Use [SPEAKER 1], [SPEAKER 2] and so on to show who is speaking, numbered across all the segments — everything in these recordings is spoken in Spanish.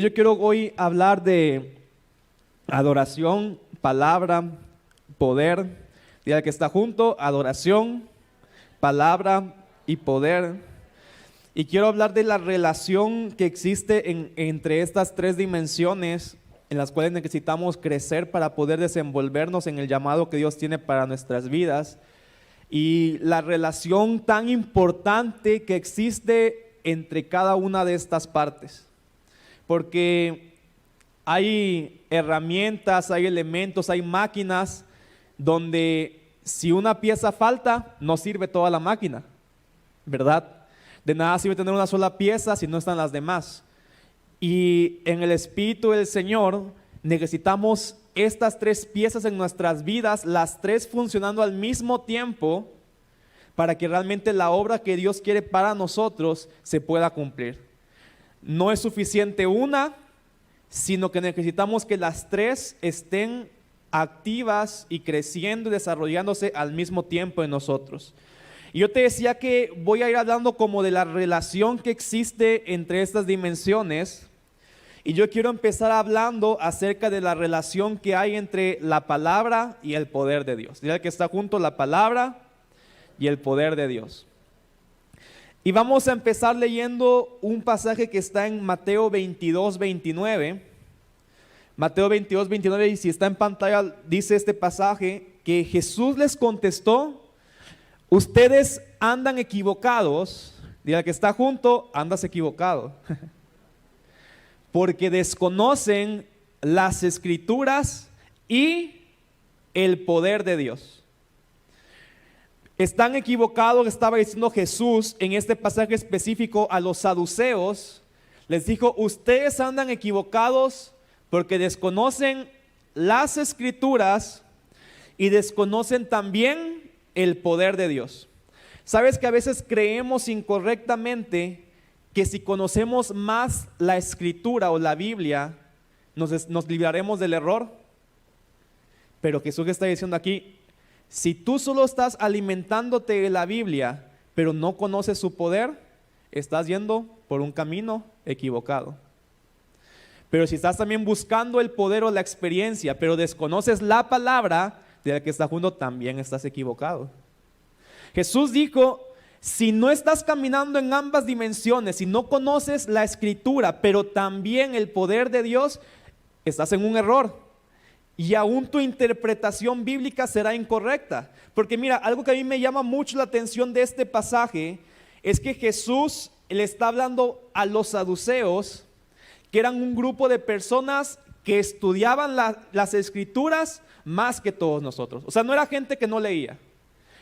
[SPEAKER 1] Yo quiero hoy hablar de adoración, palabra, poder. Diga que está junto, adoración, palabra y poder. Y quiero hablar de la relación que existe entre estas tres dimensiones en las cuales necesitamos crecer para poder desenvolvernos en el llamado que Dios tiene para nuestras vidas. Y la relación tan importante que existe entre cada una de estas partes. Porque hay herramientas, hay elementos, hay máquinas donde si una pieza falta, no sirve toda la máquina, ¿verdad? De nada sirve tener una sola pieza si no están las demás. Y en el Espíritu del Señor necesitamos estas tres piezas en nuestras vidas, las tres funcionando al mismo tiempo, para que realmente la obra que Dios quiere para nosotros se pueda cumplir. No es suficiente una, sino que necesitamos que las tres estén activas y creciendo y desarrollándose al mismo tiempo en nosotros. Y yo te decía que voy a ir hablando como de la relación que existe entre estas dimensiones. Y yo quiero empezar hablando acerca de la relación que hay entre la palabra y el poder de Dios. Dile que está junto la palabra y el poder de Dios. Y vamos a empezar leyendo un pasaje que está en Mateo 22, 29. Mateo 22, 29, y si está en pantalla, dice este pasaje que Jesús les contestó: ustedes andan equivocados. Diga que está junto, andas equivocado. Porque desconocen las Escrituras y el poder de Dios. Están equivocados, estaba diciendo Jesús en este pasaje específico a los saduceos. Les dijo: ustedes andan equivocados porque desconocen las Escrituras y desconocen también el poder de Dios. Sabes que a veces creemos incorrectamente que si conocemos más la Escritura o la Biblia, nos libraremos del error. Pero Jesús está diciendo aquí: si tú solo estás alimentándote de la Biblia, pero no conoces su poder, estás yendo por un camino equivocado. Pero si estás también buscando el poder o la experiencia, pero desconoces la palabra de la que estás junto, también estás equivocado. Jesús dijo: si no estás caminando en ambas dimensiones, si no conoces la Escritura, pero también el poder de Dios, estás en un error. Y aún tu interpretación bíblica será incorrecta. Porque mira, algo que a mí me llama mucho la atención de este pasaje es que Jesús le está hablando a los saduceos, que eran un grupo de personas que estudiaban las Escrituras más que todos nosotros. O sea, no era gente que no leía,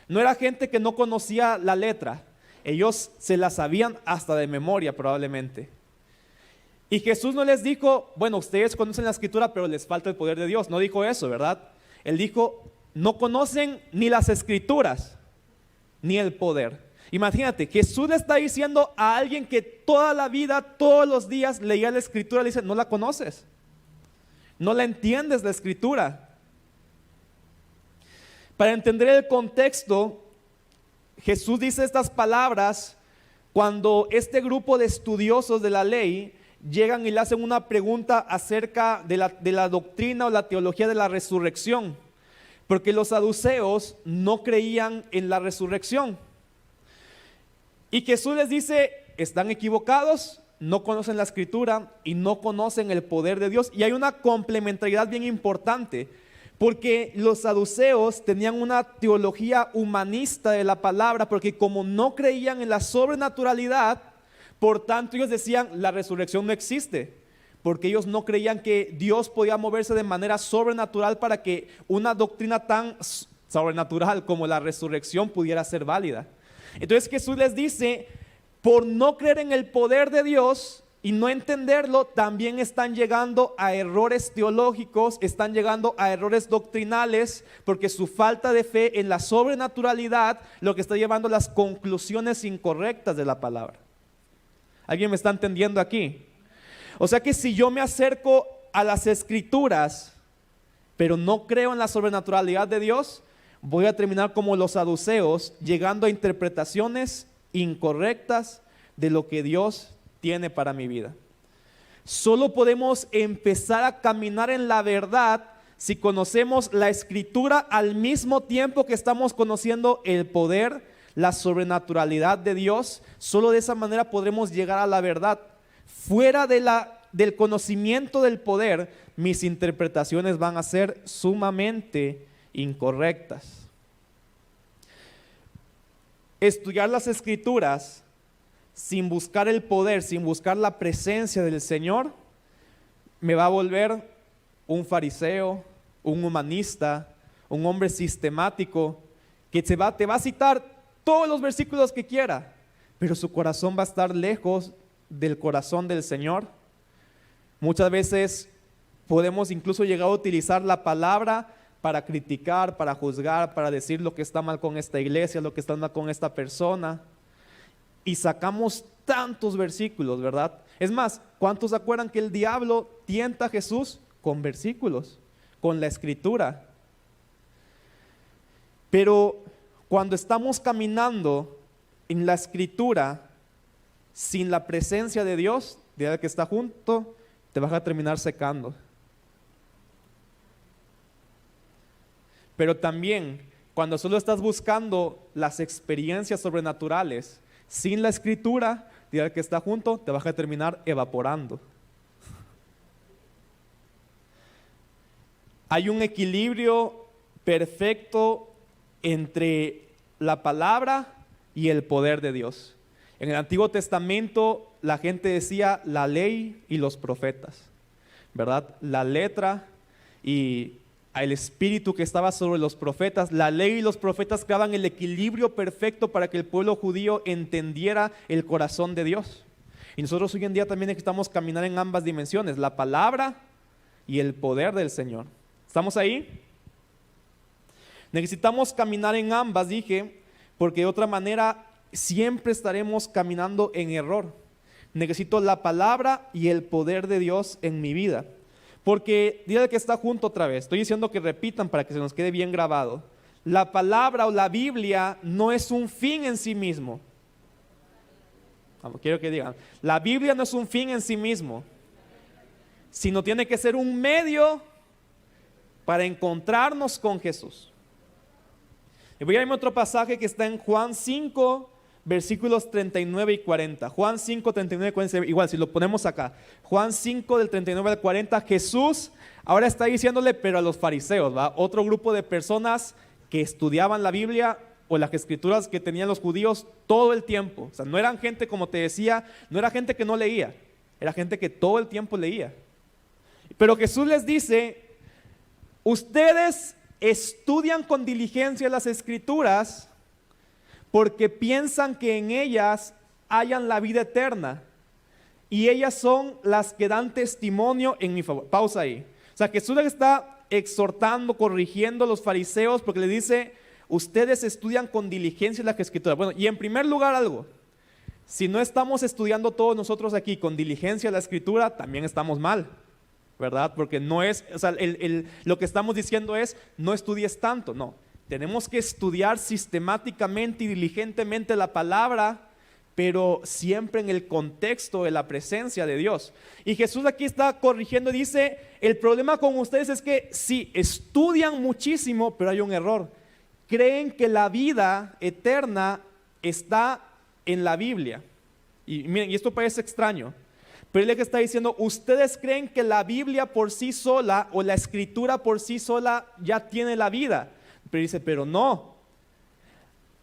[SPEAKER 1] no era gente que no conocía la letra. Ellos se la sabían hasta de memoria probablemente. Y Jesús no les dijo: bueno, ustedes conocen la Escritura, pero les falta el poder de Dios. No dijo eso, ¿verdad? Él dijo: no conocen ni las Escrituras, ni el poder. Imagínate, Jesús le está diciendo a alguien que toda la vida, todos los días leía la Escritura, le dice: no la conoces, no la entiendes la Escritura. Para entender el contexto, Jesús dice estas palabras cuando este grupo de estudiosos de la ley llegan y le hacen una pregunta acerca de la doctrina o la teología de la resurrección, porque los saduceos no creían en la resurrección. Y Jesús les dice: están equivocados, no conocen la Escritura y no conocen el poder de Dios. Y hay una complementariedad bien importante, porque los saduceos tenían una teología humanista de la palabra, porque como no creían en la sobrenaturalidad, por tanto ellos decían: la resurrección no existe, porque ellos no creían que Dios podía moverse de manera sobrenatural para que una doctrina tan sobrenatural como la resurrección pudiera ser válida. Entonces Jesús les dice: por no creer en el poder de Dios y no entenderlo, también están llegando a errores teológicos, están llegando a errores doctrinales, porque su falta de fe en la sobrenaturalidad lo que está llevando a las conclusiones incorrectas de la palabra. ¿Alguien me está entendiendo aquí? O sea que si yo me acerco a las Escrituras, pero no creo en la sobrenaturalidad de Dios, voy a terminar como los saduceos, llegando a interpretaciones incorrectas de lo que Dios tiene para mi vida. Solo podemos empezar a caminar en la verdad si conocemos la Escritura al mismo tiempo que estamos conociendo el poder, la sobrenaturalidad de Dios. Solo de esa manera podremos llegar a la verdad. Fuera del conocimiento del poder, mis interpretaciones van a ser sumamente incorrectas. Estudiar las Escrituras sin buscar el poder, sin buscar la presencia del Señor, me va a volver un fariseo, un humanista, un hombre sistemático que te va a citar todos los versículos que quiera, pero su corazón va a estar lejos del corazón del Señor. Muchas veces podemos incluso llegar a utilizar la palabra para criticar, para juzgar, para decir lo que está mal con esta iglesia, lo que está mal con esta persona. Y sacamos tantos versículos, ¿verdad? Es más, ¿cuántos se acuerdan que el diablo tienta a Jesús con versículos, con la Escritura? Pero cuando estamos caminando en la Escritura sin la presencia de Dios, de que está junto, te vas a terminar secando. Pero también, cuando solo estás buscando las experiencias sobrenaturales, sin la Escritura, de que está junto, te vas a terminar evaporando. Hay un equilibrio perfecto entre la palabra y el poder de Dios. En el Antiguo Testamento la gente decía la ley y los profetas, ¿verdad? La letra y el espíritu que estaba sobre los profetas. La ley y los profetas creaban el equilibrio perfecto para que el pueblo judío entendiera el corazón de Dios. Y nosotros hoy en día también necesitamos caminar en ambas dimensiones, la palabra y el poder del Señor. ¿Estamos ahí? Necesitamos caminar en ambas, dije, porque de otra manera siempre estaremos caminando en error. Necesito la palabra y el poder de Dios en mi vida. Porque, dile que está junto otra vez, estoy diciendo que repitan para que se nos quede bien grabado. La palabra o la Biblia no es un fin en sí mismo. Quiero que digan, la Biblia no es un fin en sí mismo, sino tiene que ser un medio para encontrarnos con Jesús. Y voy a irme a otro pasaje que está en Juan 5, versículos 39 y 40. Juan 5, 39 y 40, igual si lo ponemos acá. Juan 5 del 39 al 40, Jesús ahora está diciéndole, pero a los fariseos, ¿va? Otro grupo de personas que estudiaban la Biblia o las escrituras que tenían los judíos todo el tiempo. O sea, no eran gente, como te decía, no era gente que no leía, era gente que todo el tiempo leía. Pero Jesús les dice, ustedes estudian con diligencia las escrituras porque piensan que en ellas hayan la vida eterna y ellas son las que dan testimonio en mi favor. Pausa ahí. O sea, Jesús les está exhortando, corrigiendo a los fariseos porque le dice, ustedes estudian con diligencia las escrituras. Bueno, y en primer lugar algo, si no estamos estudiando todos nosotros aquí con diligencia la escritura, también estamos mal, ¿verdad? Porque no es, o sea, lo que estamos diciendo es, no estudies tanto, no. Tenemos que estudiar sistemáticamente y diligentemente la palabra, pero siempre en el contexto de la presencia de Dios. Y Jesús aquí está corrigiendo y dice, el problema con ustedes es que sí, estudian muchísimo, pero hay un error. Creen que la vida eterna está en la Biblia. Y miren, y esto parece extraño, pero él le está diciendo, ustedes creen que la Biblia por sí sola o la escritura por sí sola ya tiene la vida. Pero dice, pero no.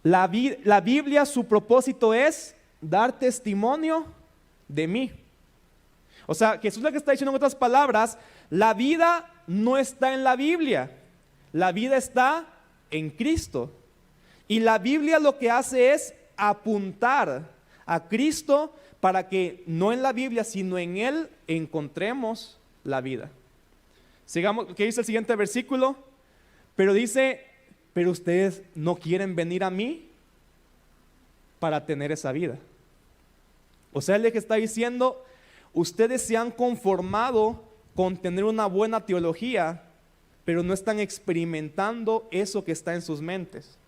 [SPEAKER 1] La Biblia, su propósito es dar testimonio de mí. O sea, Jesús lo que está diciendo en otras palabras, la vida no está en la Biblia. La vida está en Cristo. Y la Biblia lo que hace es apuntar a Cristo para que no en la Biblia, sino en Él encontremos la vida. Sigamos, ¿qué dice el siguiente versículo? Pero dice, pero ustedes no quieren venir a mí para tener esa vida. O sea, él que está diciendo, ustedes se han conformado con tener una buena teología, pero no están experimentando eso que está en sus mentes.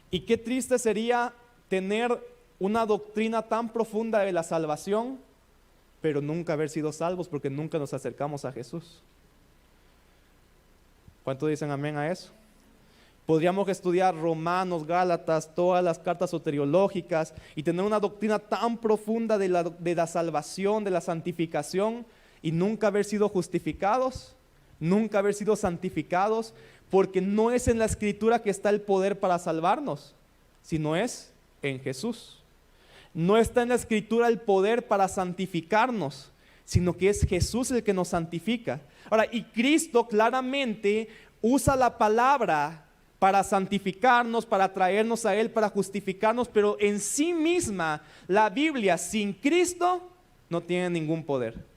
[SPEAKER 1] Y qué triste sería tener una doctrina tan profunda de la salvación
[SPEAKER 2] pero nunca haber sido salvos porque nunca nos acercamos a Jesús. ¿Cuántos dicen amén a eso? Podríamos estudiar Romanos, Gálatas, todas las cartas soteriológicas y tener una doctrina tan profunda de la salvación, de la santificación, y nunca haber sido justificados, nunca haber sido santificados, porque no es en la Escritura que está el poder para salvarnos, sino es en Jesús. No está en la Escritura el poder para santificarnos, sino que es Jesús el que nos santifica. Ahora, y Cristo claramente usa la palabra para santificarnos, para traernos a Él, para justificarnos, pero en sí misma la Biblia sin Cristo no tiene ningún poder.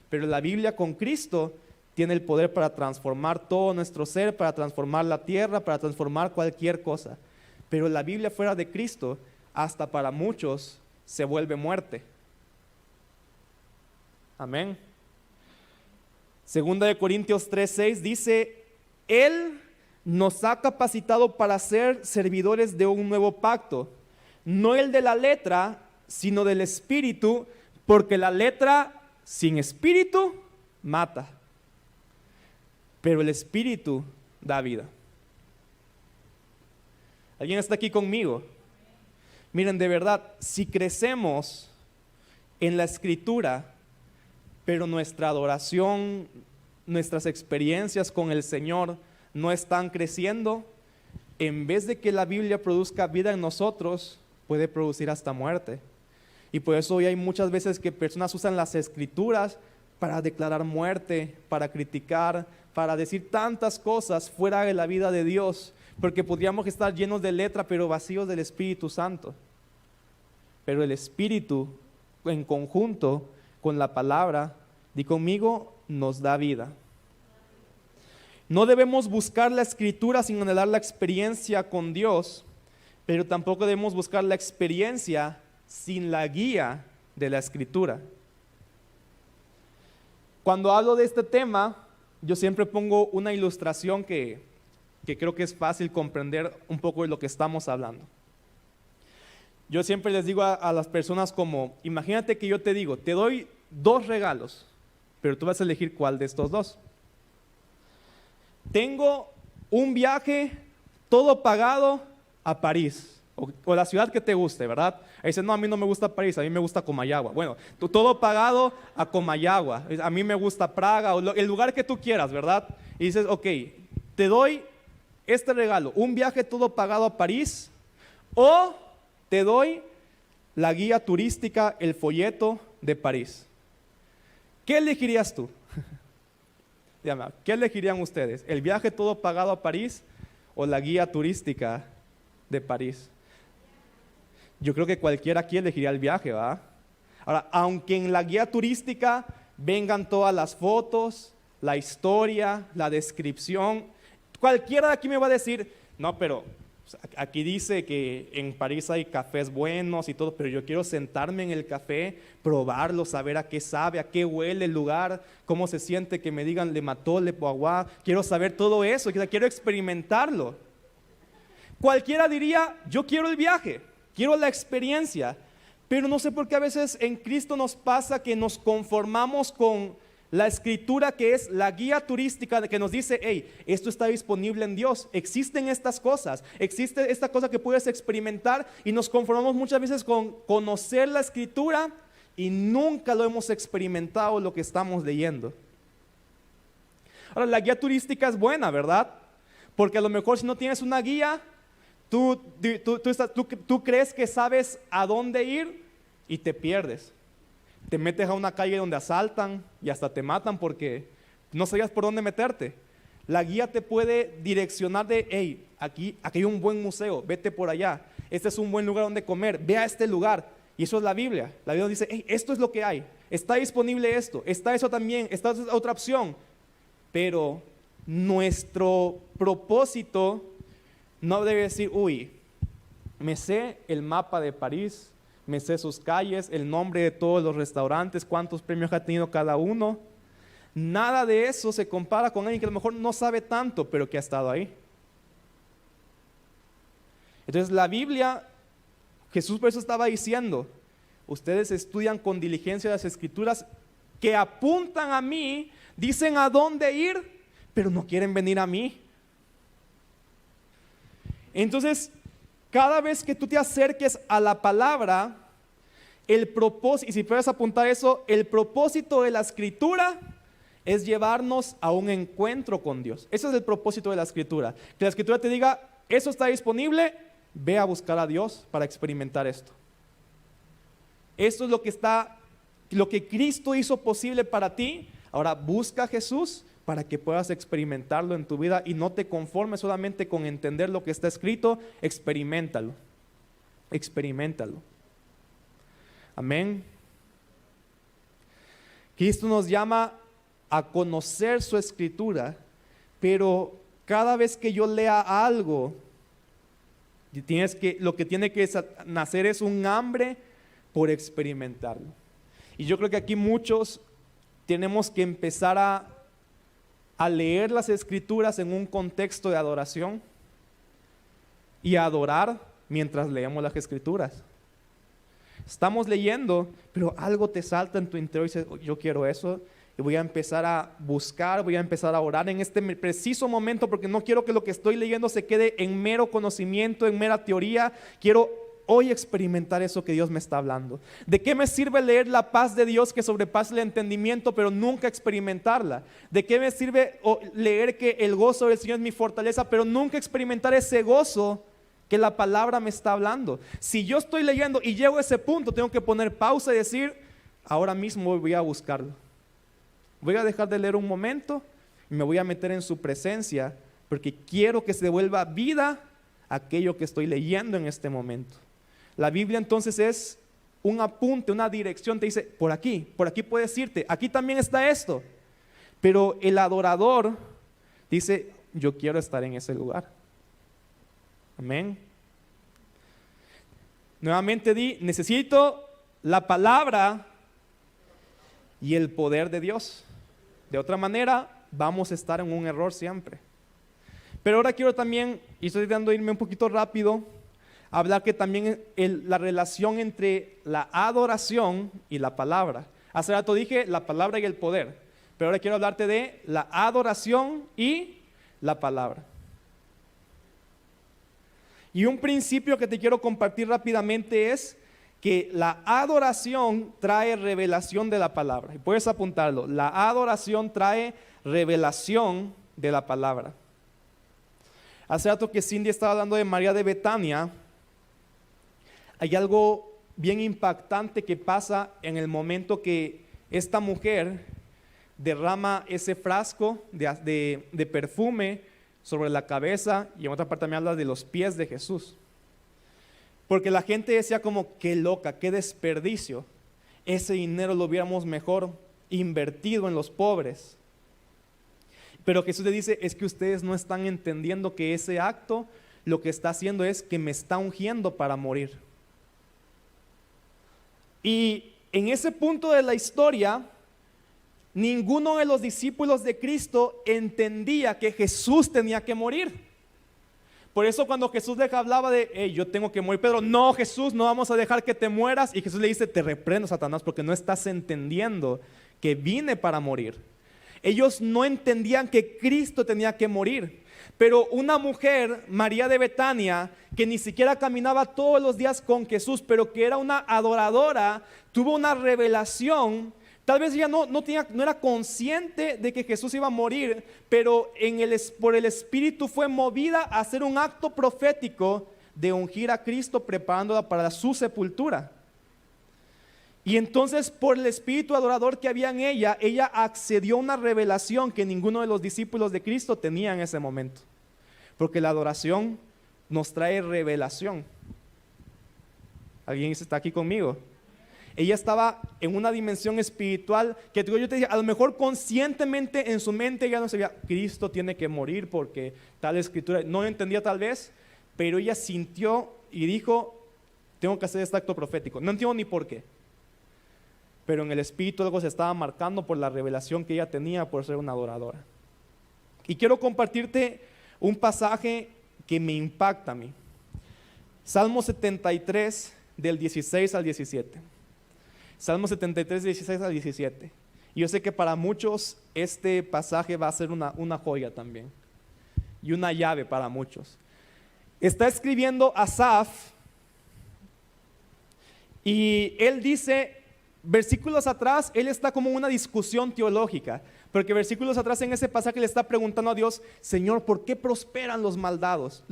[SPEAKER 2] Pero la Biblia con Cristo tiene el poder para transformar todo nuestro ser, para transformar la tierra, para transformar cualquier cosa. Pero la Biblia fuera de Cristo, hasta para muchos, se vuelve muerte. Amén. Segunda de Corintios 3:6 dice, Él nos ha capacitado para ser servidores de un nuevo pacto, no el de la letra, sino del espíritu, porque la letra sin espíritu mata, pero el espíritu da vida. ¿Alguien está aquí conmigo? Miren, de verdad, si crecemos en la Escritura, pero nuestra adoración, nuestras experiencias con el Señor no están creciendo, en vez de que la Biblia produzca vida en nosotros, puede producir hasta muerte. Y por eso hoy hay muchas veces que personas usan las Escrituras para declarar muerte, para criticar, para decir tantas cosas fuera de la vida de Dios, porque podríamos estar llenos de letra, pero vacíos del Espíritu Santo. Pero el Espíritu, en conjunto con la palabra, di conmigo, nos da vida. No debemos buscar la Escritura sin anhelar la experiencia con Dios, pero tampoco debemos buscar la experiencia sin la guía de la Escritura. Cuando hablo de este tema, yo siempre pongo una ilustración que creo que es fácil comprender un poco de lo que estamos hablando. Yo siempre les digo a las personas como, imagínate que yo te digo, te doy 2 regalos, pero tú vas a elegir cuál de estos 2. Tengo un viaje todo pagado a París, o la ciudad que te guste, ¿verdad? Ahí dice, no, a mí no me gusta París, a mí me gusta Comayagua. Bueno, todo pagado a Comayagua, a mí me gusta Praga, o el lugar que tú quieras, ¿verdad? Y dices, ok, te doy este regalo, un viaje todo pagado a París, o te doy la guía turística, el folleto de París. ¿Qué elegirías tú? ¿Qué elegirían ustedes? ¿El viaje todo pagado a París o la guía turística de París? Yo creo que cualquiera aquí elegiría el viaje, ¿verdad? Ahora, aunque en la guía turística vengan todas las fotos, la historia, la descripción, cualquiera de aquí me va a decir, no, pero aquí dice que en París hay cafés buenos y todo, pero yo quiero sentarme en el café, probarlo, saber a qué sabe, a qué huele el lugar, cómo se siente, que me digan le mató, le poagua, quiero saber todo eso, quiero experimentarlo. Cualquiera diría, yo quiero el viaje, quiero la experiencia, pero no sé por qué a veces en Cristo nos pasa que nos conformamos con la Escritura, que es la guía turística que nos dice, hey, esto está disponible en Dios, existen estas cosas, existe esta cosa que puedes experimentar, y nos conformamos muchas veces con conocer la Escritura y nunca lo hemos experimentado lo que estamos leyendo. Ahora, la guía turística es buena, ¿verdad? Porque a lo mejor si no tienes una guía, tú crees que sabes a dónde ir y te pierdes. Te metes a una calle donde asaltan y hasta te matan porque no sabías por dónde meterte. La guía te puede direccionar de, hey, aquí hay un buen museo, vete por allá. Este es un buen lugar donde comer, ve a este lugar. Y eso es la Biblia. La Biblia dice, hey, esto es lo que hay. Está disponible esto, está eso también, está otra opción. Pero nuestro propósito no debe decir, uy, me sé el mapa de París, me sé sus calles, el nombre de todos los restaurantes, cuántos premios ha tenido cada uno. Nada de eso se compara con alguien que a lo mejor no sabe tanto, pero que ha estado ahí. Entonces la Biblia, Jesús por eso estaba diciendo, ustedes estudian con diligencia las escrituras que apuntan a mí, dicen a dónde ir, pero no quieren venir a mí. Entonces, cada vez que tú te acerques a la palabra, el propósito, y si puedes apuntar eso, el propósito de la escritura es llevarnos a un encuentro con Dios. Ese es el propósito de la escritura. Que la escritura te diga, eso está disponible, ve a buscar a Dios para experimentar esto. Esto es lo que Cristo hizo posible para ti. Ahora busca a Jesús para que puedas experimentarlo en tu vida y no te conformes solamente con entender lo que está escrito, experiméntalo. Experiméntalo. Amén. Cristo nos llama a conocer su escritura, pero cada vez que yo lea algo, lo que tiene que nacer es un hambre por experimentarlo. Y yo creo que aquí muchos tenemos que empezar a leer las escrituras en un contexto de adoración y a adorar mientras leemos las escrituras. Estamos leyendo, pero algo te salta en tu interior y dices, yo quiero eso, y voy a empezar a buscar, voy a empezar a orar en este preciso momento, porque no quiero que lo que estoy leyendo se quede en mero conocimiento, en mera teoría. Quiero hoy experimentar eso que Dios me está hablando. ¿De qué me sirve leer la paz de Dios que sobrepasa el entendimiento, pero nunca experimentarla? ¿De qué me sirve leer que el gozo del Señor es mi fortaleza, pero nunca experimentar ese gozo que la palabra me está hablando? Si yo estoy leyendo y llego a ese punto, tengo que poner pausa y decir, ahora mismo voy a buscarlo. Voy a dejar de leer un momento y me voy a meter en su presencia, porque quiero que se devuelva vida a aquello que estoy leyendo en este momento. La Biblia entonces es un apunte, una dirección, te dice, por aquí puedes irte, aquí también está esto. Pero el adorador dice, yo quiero estar en ese lugar. Amén. Nuevamente necesito la palabra y el poder de Dios. De otra manera, vamos a estar en un error siempre. Pero ahora quiero también, y estoy tratando de irme un poquito rápido, hablar que también la relación entre la adoración y la palabra. Hace rato dije la palabra y el poder, pero ahora quiero hablarte de la adoración y la palabra. Y un principio que te quiero compartir rápidamente es que la adoración trae revelación de la palabra. Y puedes apuntarlo, la adoración trae revelación de la palabra. Hace rato que Cindy estaba hablando de María de Betania, hay algo bien impactante que pasa en el momento que esta mujer derrama ese frasco de perfume sobre la cabeza, y en otra parte también habla de los pies de Jesús. Porque la gente decía como, qué loca, qué desperdicio, ese dinero lo hubiéramos mejor invertido en los pobres. Pero Jesús le dice, es que ustedes no están entendiendo que ese acto lo que está haciendo es que me está ungiendo para morir. Y en ese punto de la historia, ninguno de los discípulos de Cristo entendía que Jesús tenía que morir. Por eso cuando Jesús les hablaba de, hey, yo tengo que morir, Pedro, no, Jesús, no vamos a dejar que te mueras. Y Jesús le dice, te reprendo, Satanás, porque no estás entendiendo que vine para morir. Ellos no entendían que Cristo tenía que morir. Pero una mujer, María de Betania, que ni siquiera caminaba todos los días con Jesús, pero que era una adoradora, tuvo una revelación. Tal vez ella no era consciente de que Jesús iba a morir, pero por el Espíritu fue movida a hacer un acto profético de ungir a Cristo, preparándola para su sepultura. Y entonces, por el espíritu adorador que había en ella accedió a una revelación que ninguno de los discípulos de Cristo tenía en ese momento. Porque la adoración nos trae revelación. ¿Alguien está aquí conmigo? Ella estaba en una dimensión espiritual que yo te dije, a lo mejor conscientemente en su mente ya no sabía, Cristo tiene que morir porque tal escritura, no lo entendía tal vez, pero ella sintió y dijo, tengo que hacer este acto profético. No entiendo ni por qué, pero en el espíritu algo se estaba marcando por la revelación que ella tenía por ser una adoradora. Y quiero compartirte un pasaje que me impacta a mí. Salmo 73 del 16 al 17. Salmo 73, 16 al 17. Y yo sé que para muchos este pasaje va a ser una joya también. Y una llave para muchos. Está escribiendo Asaf. Y él dice, versículos atrás, él está como en una discusión teológica. Porque versículos atrás en ese pasaje le está preguntando a Dios, Señor, ¿por qué prosperan los malvados?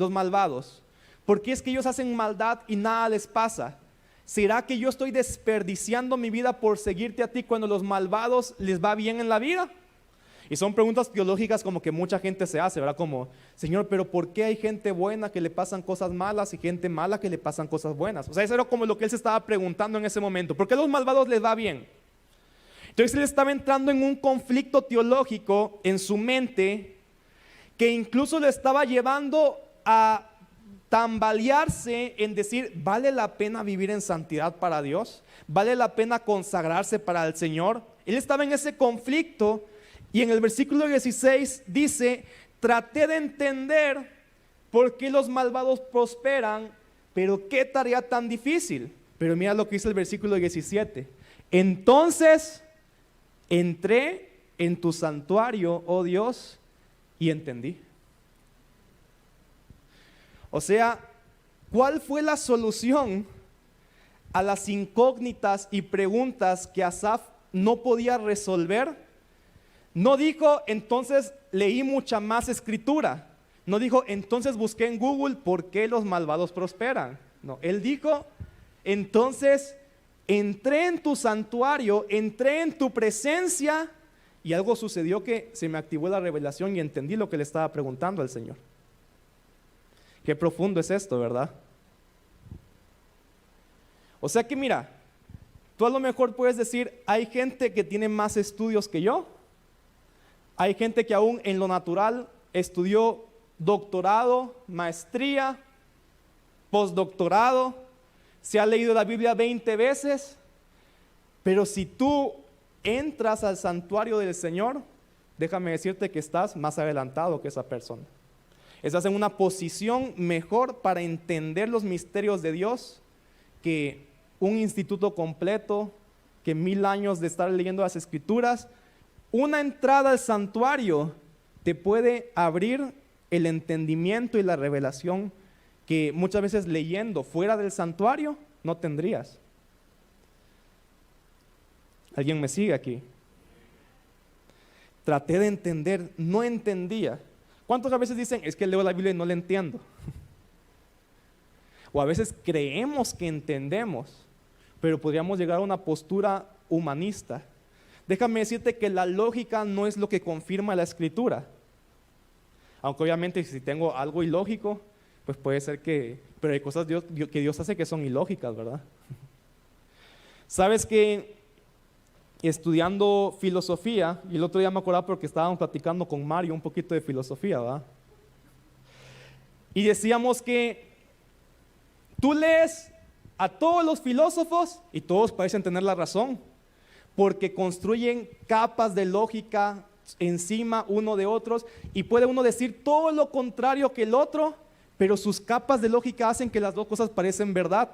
[SPEAKER 2] ¿Por qué es que ellos hacen maldad y nada les pasa? ¿Será que yo estoy desperdiciando mi vida por seguirte a ti cuando los malvados les va bien en la vida? Y son preguntas teológicas como que mucha gente se hace, ¿verdad? Como, Señor, pero ¿por qué hay gente buena que le pasan cosas malas y gente mala que le pasan cosas buenas? O sea, eso era como lo que él se estaba preguntando en ese momento. ¿Por qué a los malvados les va bien? Entonces él estaba entrando en un conflicto teológico en su mente que incluso lo estaba llevando a tambalearse en decir, ¿vale la pena vivir en santidad para Dios? ¿Vale la pena consagrarse para el Señor? Él estaba en ese conflicto y en el versículo 16 dice, traté de entender por qué los malvados prosperan, pero qué tarea tan difícil. Pero mira lo que dice el versículo 17. Entonces entré en tu santuario, oh Dios, y entendí. O sea, ¿cuál fue la solución a las incógnitas y preguntas que Asaf no podía resolver? No dijo, entonces leí mucha más escritura. No dijo, entonces busqué en Google por qué los malvados prosperan. No, él dijo, entonces entré en tu santuario, entré en tu presencia y algo sucedió que se me activó la revelación y entendí lo que le estaba preguntando al Señor. Qué profundo es esto, ¿verdad? O sea que mira, tú a lo mejor puedes decir, hay gente que tiene más estudios que yo. Hay gente que aún en lo natural estudió doctorado, maestría, postdoctorado, se ha leído la Biblia 20 veces, pero si tú entras al santuario del Señor, déjame decirte que estás más adelantado que esa persona. Estás en una posición mejor para entender los misterios de Dios que un instituto completo, que 1000 años de estar leyendo las Escrituras. Una entrada al santuario te puede abrir el entendimiento y la revelación que muchas veces leyendo fuera del santuario no tendrías. ¿Alguien me sigue aquí? Traté de entender, no entendía. ¿Cuántas veces dicen, es que leo la Biblia y no la entiendo? O a veces creemos que entendemos, pero podríamos llegar a una postura humanista. Déjame decirte que la lógica no es lo que confirma la Escritura. Aunque obviamente si tengo algo ilógico, pues puede ser que, pero hay cosas que Dios hace que son ilógicas, ¿verdad? Sabes que estudiando filosofía, y el otro día me acordaba porque estábamos platicando con Mario un poquito de filosofía, ¿verdad? Y decíamos que tú lees a todos los filósofos y todos parecen tener la razón, porque construyen capas de lógica encima uno de otros y puede uno decir todo lo contrario que el otro, pero sus capas de lógica hacen que las dos cosas parecen verdad.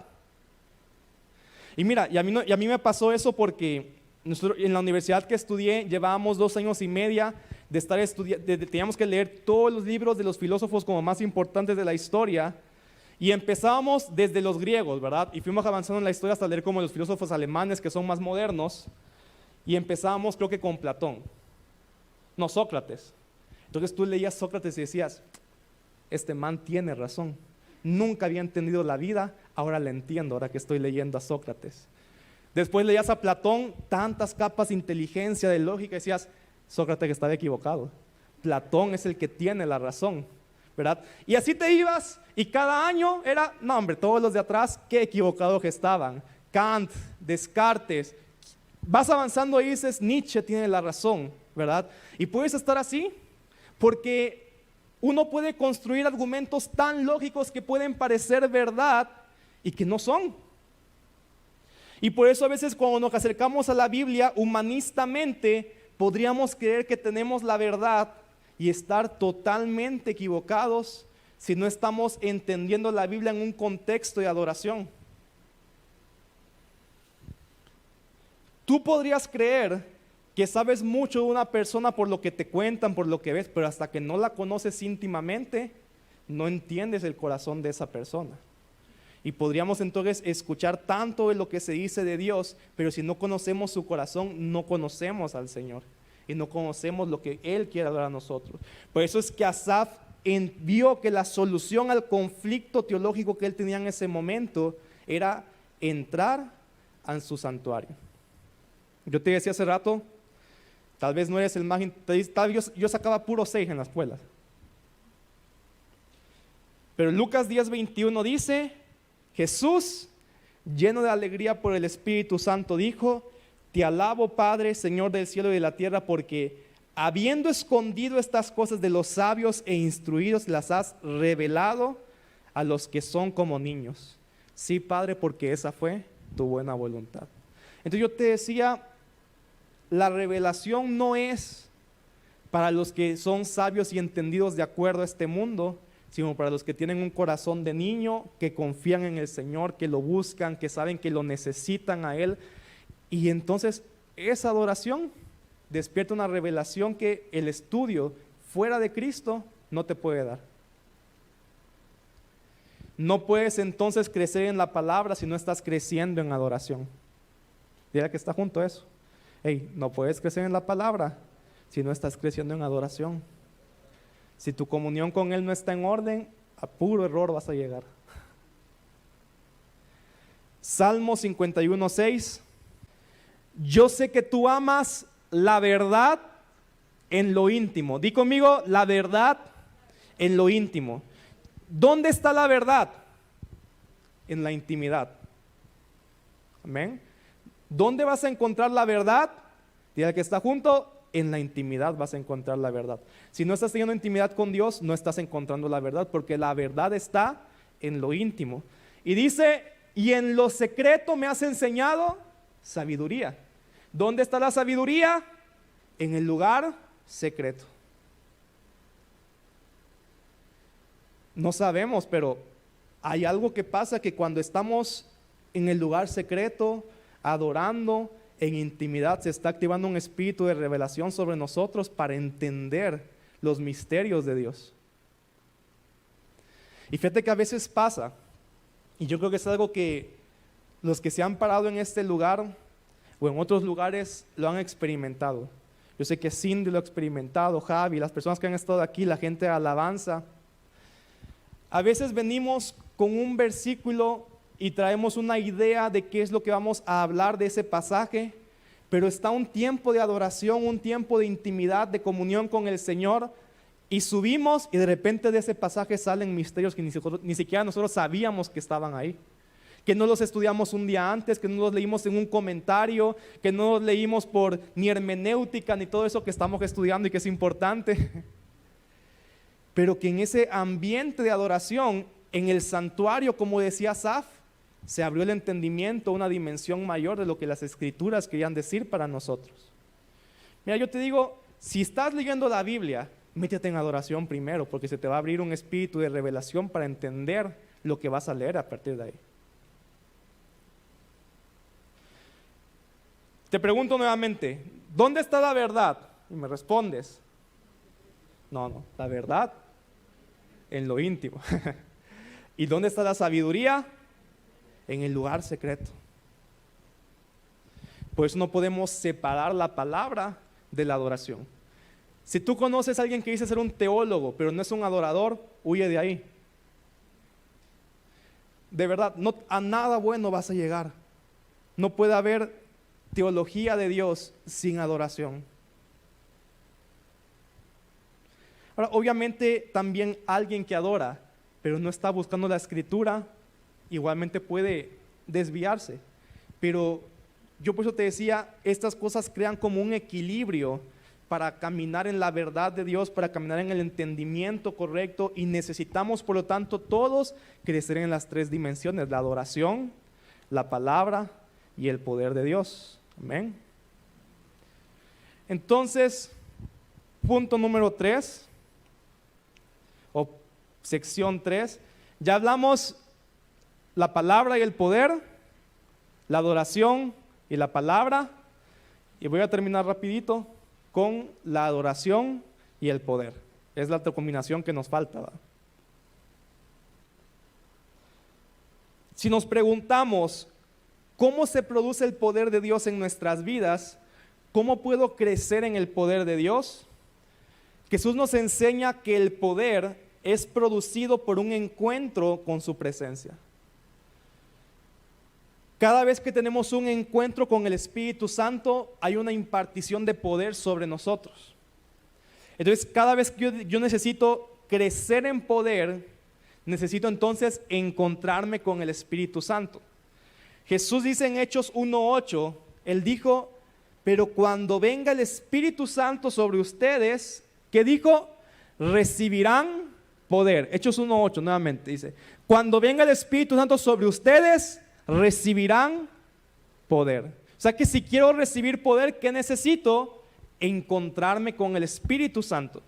[SPEAKER 2] Y mira, y a mí me pasó eso porque en la universidad que estudié llevábamos 2 años y medio de estar estudiando, teníamos que leer todos los libros de los filósofos como más importantes de la historia y empezábamos desde los griegos, ¿verdad? Y fuimos avanzando en la historia hasta leer como los filósofos alemanes que son más modernos y empezábamos creo que con Platón, no Sócrates. Entonces tú leías Sócrates y decías, este man tiene razón, nunca había entendido la vida, ahora la entiendo, ahora que estoy leyendo a Sócrates. Después leías a Platón, tantas capas de inteligencia, de lógica, y decías, Sócrates estaba equivocado. Platón es el que tiene la razón, ¿verdad? Y así te ibas, y cada año era, no hombre, todos los de atrás, qué equivocados que estaban. Kant, Descartes, vas avanzando y dices, Nietzsche tiene la razón, ¿verdad? Y puedes estar así, porque uno puede construir argumentos tan lógicos que pueden parecer verdad y que no son. Y por eso a veces cuando nos acercamos a la Biblia humanistamente podríamos creer que tenemos la verdad y estar totalmente equivocados si no estamos entendiendo la Biblia en un contexto de adoración. Tú podrías creer que sabes mucho de una persona por lo que te cuentan, por lo que ves, pero hasta que no la conoces íntimamente, no entiendes el corazón de esa persona. Y podríamos entonces escuchar tanto de lo que se dice de Dios, pero si no conocemos su corazón, no conocemos al Señor y no conocemos lo que Él quiere hablar a nosotros. Por eso es que Asaf vio que la solución al conflicto teológico que él tenía en ese momento era entrar en su santuario. Yo te decía hace rato, tal vez no eres el más, tal vez yo sacaba puro 6 en la escuela. Pero Lucas 10:21 dice, Jesús, lleno de alegría por el Espíritu Santo, dijo: te alabo, Padre, Señor del cielo y de la tierra, porque habiendo escondido estas cosas de los sabios e instruidos, las has revelado a los que son como niños. Sí, Padre, porque esa fue tu buena voluntad. Entonces yo te decía, la revelación no es para los que son sabios y entendidos de acuerdo a este mundo, sino para los que tienen un corazón de niño, que confían en el Señor, que lo buscan, que saben que lo necesitan a Él. Y entonces esa adoración despierta una revelación que el estudio fuera de Cristo no te puede dar. No puedes entonces crecer en la palabra si no estás creciendo en adoración. Diga que está junto a eso. Hey, no puedes crecer en la palabra si no estás creciendo en adoración. Si tu comunión con Él no está en orden, a puro error vas a llegar. Salmo 51:6. Yo sé que tú amas la verdad en lo íntimo. Di conmigo, la verdad en lo íntimo. ¿Dónde está la verdad? En la intimidad. Amén. ¿Dónde vas a encontrar la verdad? Diga que está junto. En la intimidad vas a encontrar la verdad. Si no estás teniendo intimidad con Dios, no estás encontrando la verdad, porque la verdad está en lo íntimo. Y dice, y en lo secreto me has enseñado sabiduría. ¿Dónde está la sabiduría? En el lugar secreto. No sabemos, pero hay algo que pasa, que cuando estamos en el lugar secreto, adorando, en intimidad, se está activando un espíritu de revelación sobre nosotros para entender los misterios de Dios. Y fíjate que a veces pasa, y yo creo que es algo que los que se han parado en este lugar o en otros lugares lo han experimentado. Yo sé que Cindy lo ha experimentado, Javi, las personas que han estado aquí, la gente de alabanza. A veces venimos con un versículo y traemos una idea de qué es lo que vamos a hablar de ese pasaje, pero está un tiempo de adoración, un tiempo de intimidad, de comunión con el Señor, y subimos y de repente de ese pasaje salen misterios que ni siquiera nosotros sabíamos que estaban ahí, que no los estudiamos un día antes, que no los leímos en un comentario, que no los leímos por ni hermenéutica ni todo eso que estamos estudiando y que es importante, pero que en ese ambiente de adoración, en el santuario, como decía Asaf, se abrió el entendimiento, una dimensión mayor de lo que las escrituras querían decir para nosotros. Mira, yo te digo, si estás leyendo la Biblia, métete en adoración primero, porque se te va a abrir un espíritu de revelación para entender lo que vas a leer a partir de ahí. Te pregunto nuevamente, ¿dónde está la verdad? Y me respondes, no, la verdad en lo íntimo. ¿Y dónde está la sabiduría? En el lugar secreto. Por eso no podemos separar la palabra de la adoración. Si tú conoces a alguien que dice ser un teólogo, pero no es un adorador, huye de ahí. De verdad, no, a nada bueno vas a llegar. No puede haber teología de Dios sin adoración. Ahora, obviamente también alguien que adora, pero no está buscando la escritura, igualmente puede desviarse. Pero yo por eso te decía, estas cosas crean como un equilibrio para caminar en la verdad de Dios, para caminar en el entendimiento correcto, y necesitamos por lo tanto todos crecer en las 3 dimensiones: la adoración, la palabra y el poder de Dios. Amén. Entonces, punto número 3 o sección 3, ya hablamos la palabra y el poder, la adoración y la palabra. Y voy a terminar rapidito con la adoración y el poder. Es la otra combinación que nos falta, ¿verdad? Si nos preguntamos cómo se produce el poder de Dios en nuestras vidas, ¿cómo puedo crecer en el poder de Dios? Jesús nos enseña que el poder es producido por un encuentro con su presencia. Cada vez que tenemos un encuentro con el Espíritu Santo, hay una impartición de poder sobre nosotros. Entonces, cada vez que yo necesito crecer en poder, necesito entonces encontrarme con el Espíritu Santo. Jesús dice en Hechos 1:8, Él dijo, pero cuando venga el Espíritu Santo sobre ustedes, ¿qué dijo? Recibirán poder. Hechos 1:8 nuevamente dice, cuando venga el Espíritu Santo sobre ustedes, recibirán poder. O sea que si quiero recibir poder, ¿qué necesito? Encontrarme con el Espíritu Santo.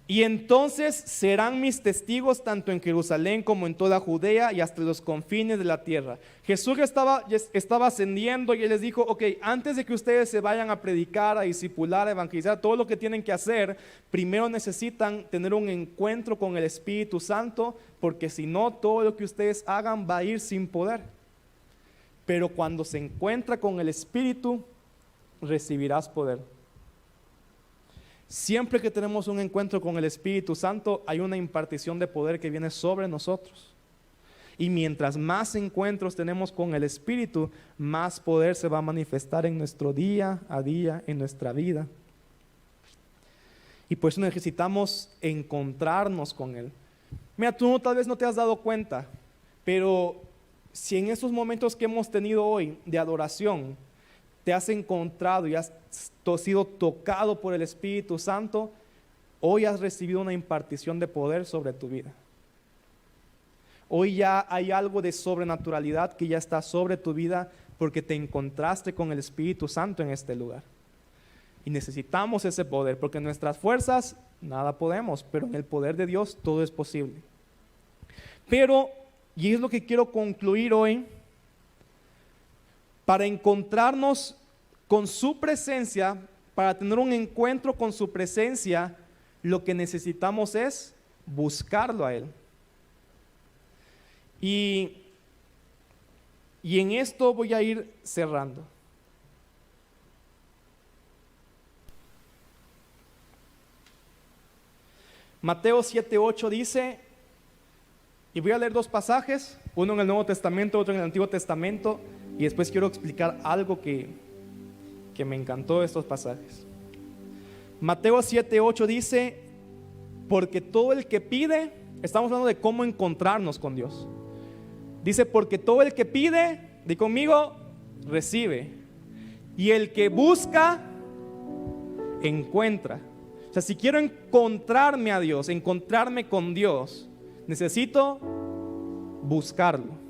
[SPEAKER 2] Y entonces serán mis testigos tanto en Jerusalén como en toda Judea y hasta los confines de la tierra. Jesús estaba ascendiendo y Él les dijo, ok, antes de que ustedes se vayan a predicar, a discipular, a evangelizar, todo lo que tienen que hacer, primero necesitan tener un encuentro con el Espíritu Santo, porque si no, todo lo que ustedes hagan va a ir sin poder. Pero cuando se encuentra con el Espíritu, recibirás poder. Siempre que tenemos un encuentro con el Espíritu Santo, hay una impartición de poder que viene sobre nosotros. Y mientras más encuentros tenemos con el Espíritu, más poder se va a manifestar en nuestro día a día, en nuestra vida. Y por eso necesitamos encontrarnos con Él. Mira, tú tal vez no te has dado cuenta, pero si en estos momentos que hemos tenido hoy de adoración, te has encontrado y has sido tocado por el Espíritu Santo, hoy has recibido una impartición de poder sobre tu vida. Hoy ya hay algo de sobrenaturalidad que ya está sobre tu vida porque te encontraste con el Espíritu Santo en este lugar. Y necesitamos ese poder porque en nuestras fuerzas nada podemos, pero en el poder de Dios todo es posible. Pero, y es lo que quiero concluir hoy, para encontrarnos con su presencia, para tener un encuentro con su presencia, lo que necesitamos es buscarlo a Él. Y en esto voy a ir cerrando. Mateo 7:8 dice, y voy a leer dos pasajes, uno en el Nuevo Testamento, otro en el Antiguo Testamento, y después quiero explicar algo que me encantó de estos pasajes. Mateo 7:8 dice, porque todo el que pide, estamos hablando de cómo encontrarnos con Dios. Dice, porque todo el que pide, di conmigo, recibe. Y el que busca, encuentra. O sea, si quiero encontrarme a Dios, encontrarme con Dios, necesito buscarlo.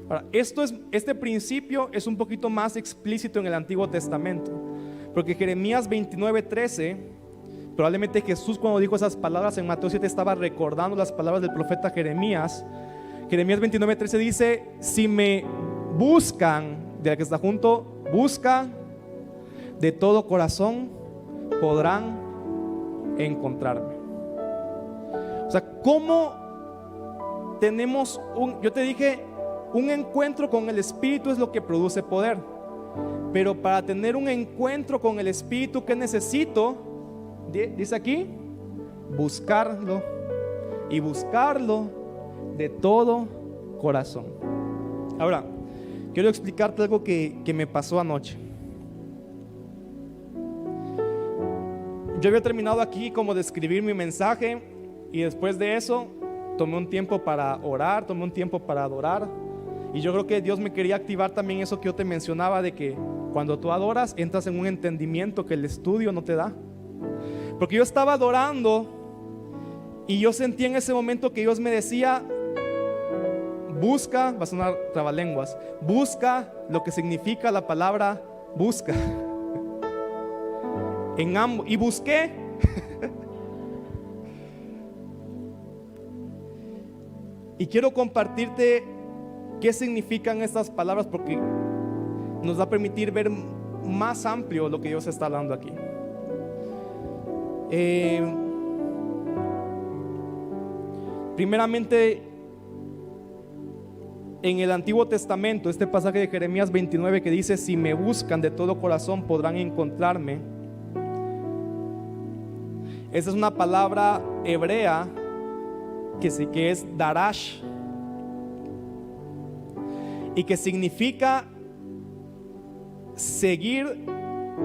[SPEAKER 2] Ahora, este principio es un poquito más explícito en el Antiguo Testamento, porque Jeremías 29:13, probablemente Jesús cuando dijo esas palabras en Mateo 7 estaba recordando las palabras del profeta Jeremías. Jeremías 29:13 dice, si me buscan, de la que está junto, busca de todo corazón, podrán encontrarme. O sea, ¿cómo tenemos yo te dije, un encuentro con el Espíritu es lo que produce poder? Pero para tener un encuentro con el Espíritu, ¿qué necesito? Dice aquí, buscarlo. Y buscarlo de todo corazón. Ahora, quiero explicarte algo que me pasó anoche. Yo había terminado aquí como de escribir mi mensaje y después de eso tomé un tiempo para orar, tomé un tiempo para adorar. Y yo creo que Dios me quería activar también eso que yo te mencionaba, de que cuando tú adoras entras en un entendimiento que el estudio no te da. Porque yo estaba adorando y yo sentí en ese momento que Dios me decía, busca, va a sonar trabalenguas, busca lo que significa la palabra busca. En ambos, y busqué. Y quiero compartirte qué significan estas palabras, porque nos va a permitir ver más amplio lo que Dios está hablando aquí. Primeramente, en el Antiguo Testamento, este pasaje de Jeremías 29 que dice: si me buscan de todo corazón podrán encontrarme. Esa es una palabra hebrea que es darash, y que significa seguir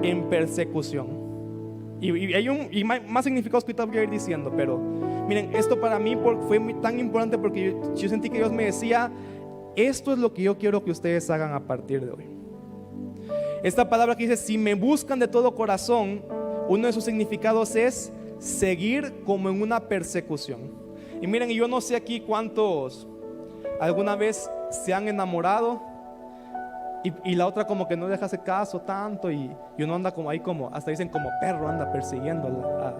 [SPEAKER 2] en persecución. Y hay más significados que ahorita voy a ir diciendo, pero miren, esto para mí fue tan importante porque yo sentí que Dios me decía: esto es lo que yo quiero que ustedes hagan a partir de hoy. Esta palabra que dice: si me buscan de todo corazón, uno de sus significados es seguir como en una persecución. Y miren, yo no sé aquí cuántos alguna vez se han enamorado y la otra como que no deja hacer caso tanto, y uno anda como ahí, como hasta dicen como perro anda persiguiéndola.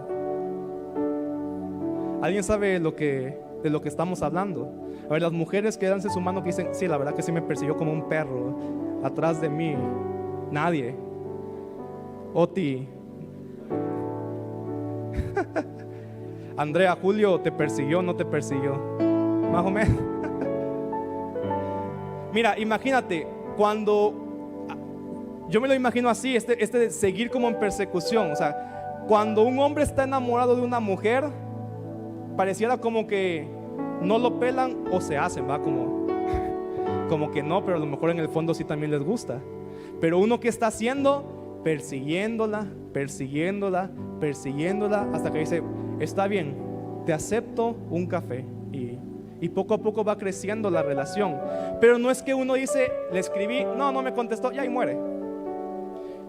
[SPEAKER 2] ¿Alguien sabe de lo que estamos hablando? A ver, las mujeres que dan su mano, que dicen: sí, la verdad que sí me persiguió como un perro atrás de mí. Nadie. Oti. Andrea, Julio, ¿te persiguió o no te persiguió? Más o menos. Mira, imagínate, cuando yo me lo imagino así, este de seguir como en persecución. O sea, cuando un hombre está enamorado de una mujer, pareciera como que no lo pelan o se hacen, ¿va? Como que no, pero a lo mejor en el fondo sí también les gusta. Pero uno, ¿qué está haciendo? Persiguiéndola, persiguiéndola, persiguiéndola, hasta que dice: está bien, te acepto un café. Y poco a poco va creciendo la relación. Pero no es que uno dice: le escribí, no me contestó, y ahí muere.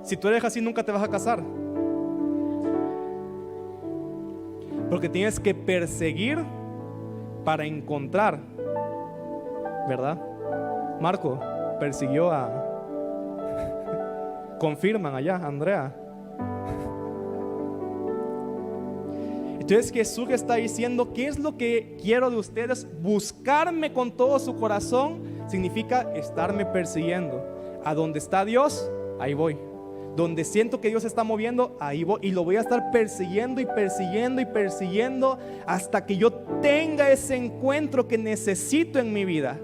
[SPEAKER 2] Si tú eres así, nunca te vas a casar, porque tienes que perseguir para encontrar, ¿verdad? Marco persiguió a... Confirman allá, Andrea. Entonces Jesús está diciendo: ¿qué es lo que quiero de ustedes? Buscarme con todo su corazón significa estarme persiguiendo. A donde está Dios, ahí voy. Donde siento que Dios está moviendo, ahí voy. Y lo voy a estar persiguiendo y persiguiendo y persiguiendo hasta que yo tenga ese encuentro que necesito en mi vida.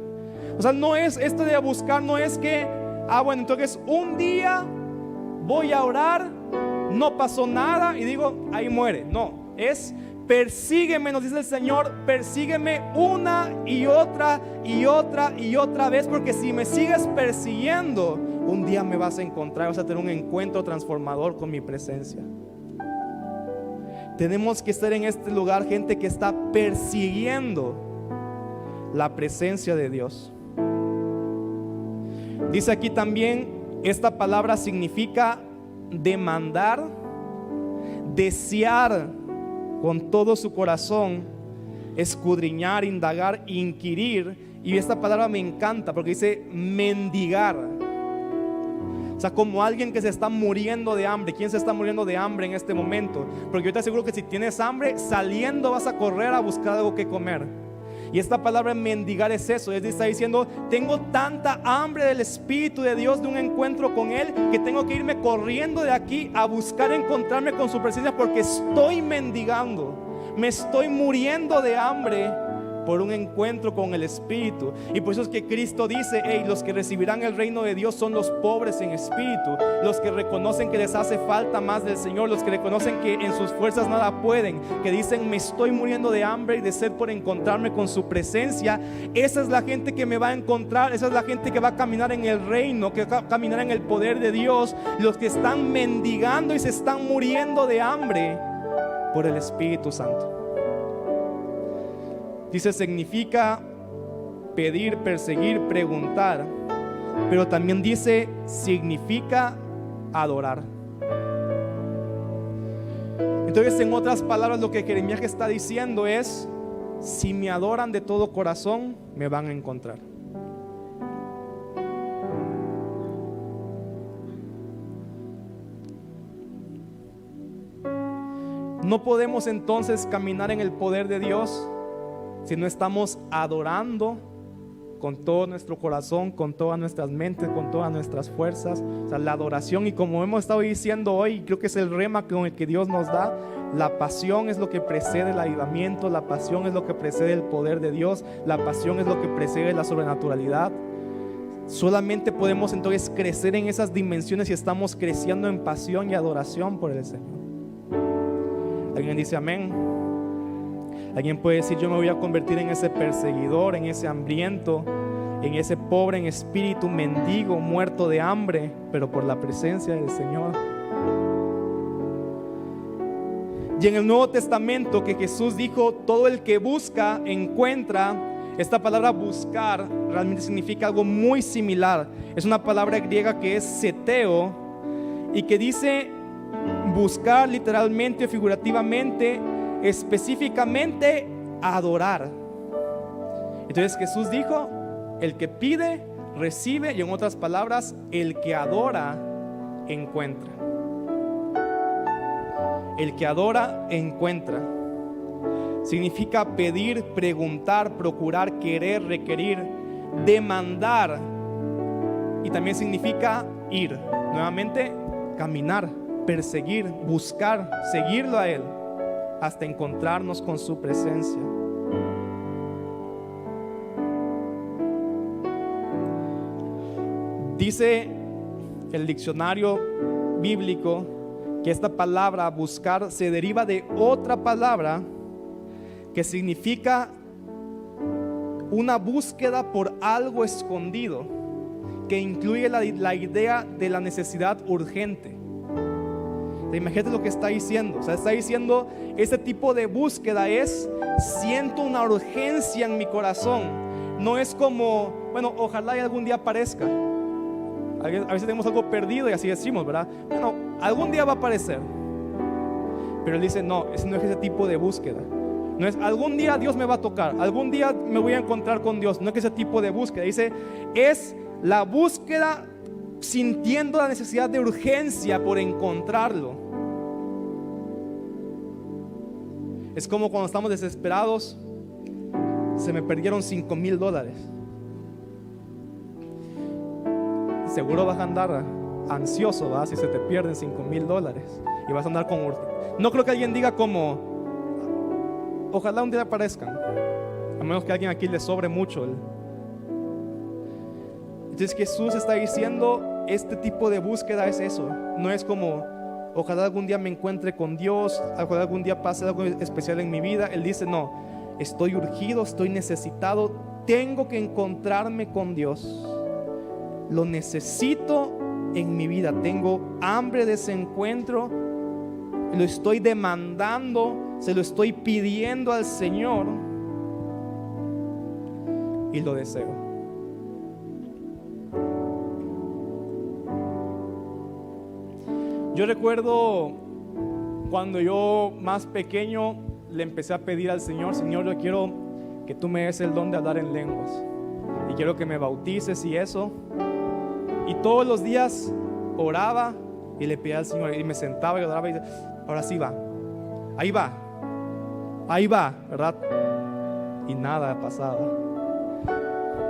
[SPEAKER 2] O sea, no es esto de buscar, no es que, bueno, entonces un día voy a orar, no pasó nada y digo: ahí muere. No. Es: persígueme, nos dice el Señor, persígueme una y otra y otra y otra vez, porque si me sigues persiguiendo, un día me vas a encontrar, vas a tener un encuentro transformador con mi presencia. Tenemos que estar en este lugar, gente que está persiguiendo la presencia de Dios. Dice aquí también, esta palabra significa demandar, desear con todo su corazón, escudriñar, indagar, inquirir. Y esta palabra me encanta porque dice mendigar. O sea, como alguien que se está muriendo de hambre. ¿Quién se está muriendo de hambre en este momento? Porque yo te aseguro que si tienes hambre, saliendo vas a correr a buscar algo que comer. Y esta palabra mendigar es eso, está diciendo: tengo tanta hambre del Espíritu de Dios, de un encuentro con Él, que tengo que irme corriendo de aquí a buscar encontrarme con su presencia, porque estoy mendigando, me estoy muriendo de hambre por un encuentro con el Espíritu. Y por eso es que Cristo dice: los que recibirán el reino de Dios son los pobres en espíritu, los que reconocen que les hace falta más del Señor, los que reconocen que en sus fuerzas nada pueden, que dicen: me estoy muriendo de hambre y de sed por encontrarme con su presencia. Esa es la gente que me va a encontrar, esa es la gente que va a caminar en el reino, que va a caminar en el poder de Dios. Los que están mendigando y se están muriendo de hambre por el Espíritu Santo. Dice, significa pedir, perseguir, preguntar, pero también dice, significa adorar. Entonces, en otras palabras, lo que Jeremías está diciendo es: si me adoran de todo corazón, me van a encontrar. No podemos entonces caminar en el poder de Dios si no estamos adorando con todo nuestro corazón, con todas nuestras mentes, con todas nuestras fuerzas. O sea, la adoración, y como hemos estado diciendo hoy, creo que es el rema con el que Dios nos da, la pasión es lo que precede el avivamiento, la pasión es lo que precede el poder de Dios, la pasión es lo que precede la sobrenaturalidad. Solamente podemos entonces crecer en esas dimensiones si estamos creciendo en pasión y adoración por el Señor. ¿Alguien dice amén? Alguien puede decir: yo me voy a convertir en ese perseguidor, en ese hambriento, en ese pobre en espíritu, mendigo, muerto de hambre, pero por la presencia del Señor. Y en el Nuevo Testamento, que Jesús dijo: todo el que busca, encuentra. Esta palabra buscar realmente significa algo muy similar. Es una palabra griega que es seteo, y que dice buscar literalmente o figurativamente, específicamente adorar. Entonces Jesús dijo: el que pide, recibe, y en otras palabras, el que adora, encuentra. El que adora, encuentra. Significa pedir, preguntar, procurar, querer, requerir, demandar. Y también significa ir. Nuevamente, caminar, perseguir, buscar, seguirlo a Él, hasta encontrarnos con su presencia. Dice el diccionario bíblico que esta palabra buscar se deriva de otra palabra que significa una búsqueda por algo escondido, que incluye la idea de la necesidad urgente. Imagínate lo que está diciendo. O sea, está diciendo: este tipo de búsqueda es: siento una urgencia en mi corazón. No es como, bueno, ojalá y algún día aparezca. A veces tenemos algo perdido y así decimos, ¿verdad? Bueno, algún día va a aparecer. Pero él dice: no, ese no es ese tipo de búsqueda. No es algún día Dios me va a tocar, algún día me voy a encontrar con Dios. No es ese tipo de búsqueda. Dice: es la búsqueda sintiendo la necesidad de urgencia por encontrarlo. Es como cuando estamos desesperados: se me perdieron $5,000. Seguro vas a andar ansioso, ¿verdad? Si se te pierden $5,000 y vas a andar con urgencia. No creo que alguien diga como: ojalá un día aparezcan, a menos que a alguien aquí le sobre mucho. Entonces Jesús está diciendo: este tipo de búsqueda es eso. No es como: ojalá algún día me encuentre con Dios, ojalá algún día pase algo especial en mi vida. Él dice: no, estoy urgido, estoy necesitado, tengo que encontrarme con Dios. Lo necesito en mi vida, tengo hambre de ese encuentro, lo estoy demandando, se lo estoy pidiendo al Señor y lo deseo. Yo recuerdo cuando yo más pequeño le empecé a pedir al Señor: Señor, yo quiero que tú me des el don de hablar en lenguas y quiero que me bautices y eso. Y todos los días oraba y le pedía al Señor, y me sentaba y oraba y decía: ahora sí va, ahí va, ¿verdad? Y nada pasaba.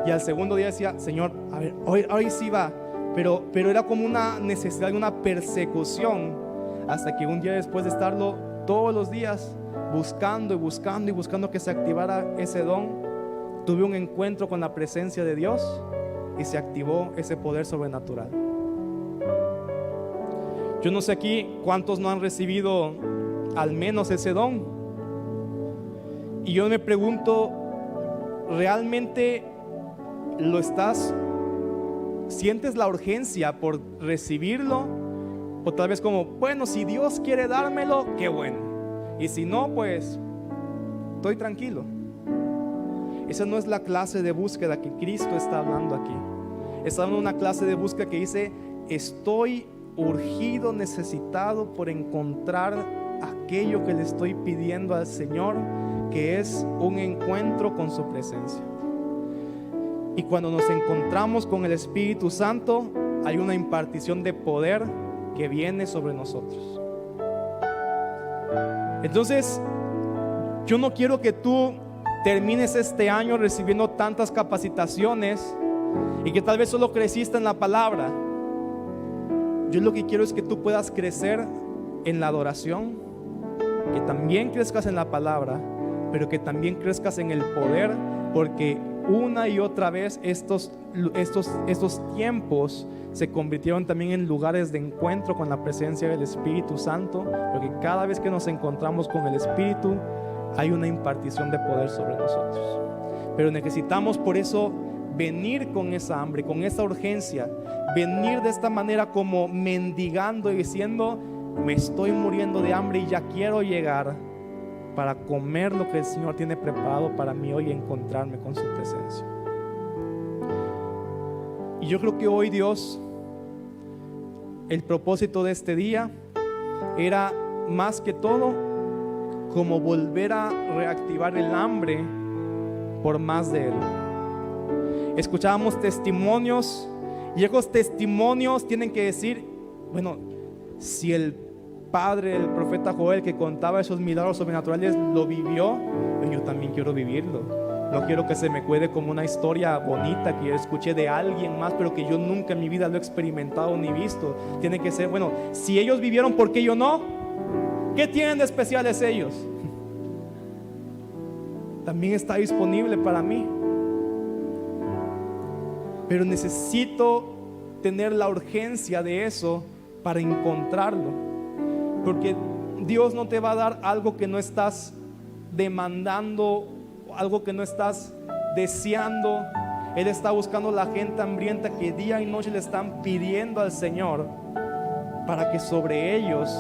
[SPEAKER 2] Y al segundo día decía: Señor, a ver, hoy sí va. Pero era como una necesidad, una persecución, hasta que un día, después de estarlo todos los días buscando y buscando y buscando que se activara ese don, tuve un encuentro con la presencia de Dios y se activó ese poder sobrenatural. Yo no sé aquí cuántos no han recibido al menos ese don. Y yo me pregunto: ¿realmente lo estás? ¿Sientes la urgencia por recibirlo? O tal vez como: bueno, si Dios quiere dármelo, qué bueno, y si no, pues estoy tranquilo. Esa no es la clase de búsqueda que Cristo está hablando aquí. Está hablando de una clase de búsqueda que dice: estoy urgido, necesitado por encontrar aquello que le estoy pidiendo al Señor, que es un encuentro con su presencia. Y cuando nos encontramos con el Espíritu Santo, hay una impartición de poder que viene sobre nosotros. Entonces, yo no quiero que tú termines este año recibiendo tantas capacitaciones y que tal vez solo creciste en la palabra. Yo lo que quiero es que tú puedas crecer en la adoración, que también crezcas en la palabra, pero que también crezcas en el poder, porque una y otra vez estos tiempos se convirtieron también en lugares de encuentro con la presencia del Espíritu Santo, porque cada vez que nos encontramos con el Espíritu hay una impartición de poder sobre nosotros. Pero necesitamos por eso venir con esa hambre, con esa urgencia, venir de esta manera como mendigando y diciendo: me estoy muriendo de hambre y ya quiero llegar para comer lo que el Señor tiene preparado para mí hoy y encontrarme con su presencia. Y yo creo que hoy Dios, el propósito de este día era más que todo como volver a reactivar el hambre por más de Él. Escuchábamos testimonios y esos testimonios tienen que decir: bueno, si el padre, el profeta Joel, que contaba esos milagros sobrenaturales, lo vivió, yo también quiero vivirlo. No quiero que se me quede como una historia bonita que yo escuché de alguien más, pero que yo nunca en mi vida lo he experimentado ni visto. Tiene que ser, bueno, si ellos vivieron, ¿por qué yo no? ¿Qué tienen de especiales ellos? También está disponible para mí. Pero necesito tener la urgencia de eso para encontrarlo. Porque Dios no te va a dar algo que no estás demandando, algo que no estás deseando. Él está buscando la gente hambrienta que día y noche le están pidiendo al Señor para que sobre ellos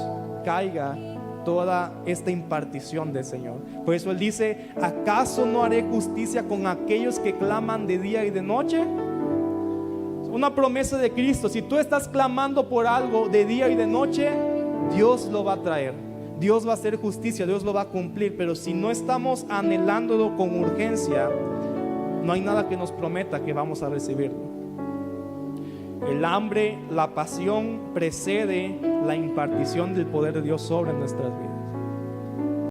[SPEAKER 2] caiga toda esta impartición del Señor. Por eso Él dice: ¿acaso no haré justicia con aquellos que claman de día y de noche? Una promesa de Cristo. Si tú estás clamando por algo de día y de noche, Dios lo va a traer. Dios va a hacer justicia, Dios lo va a cumplir. Pero si no estamos anhelándolo con urgencia, no hay nada que nos prometa que vamos a recibirlo. El hambre, la pasión precede la impartición del poder de Dios sobre nuestras vidas.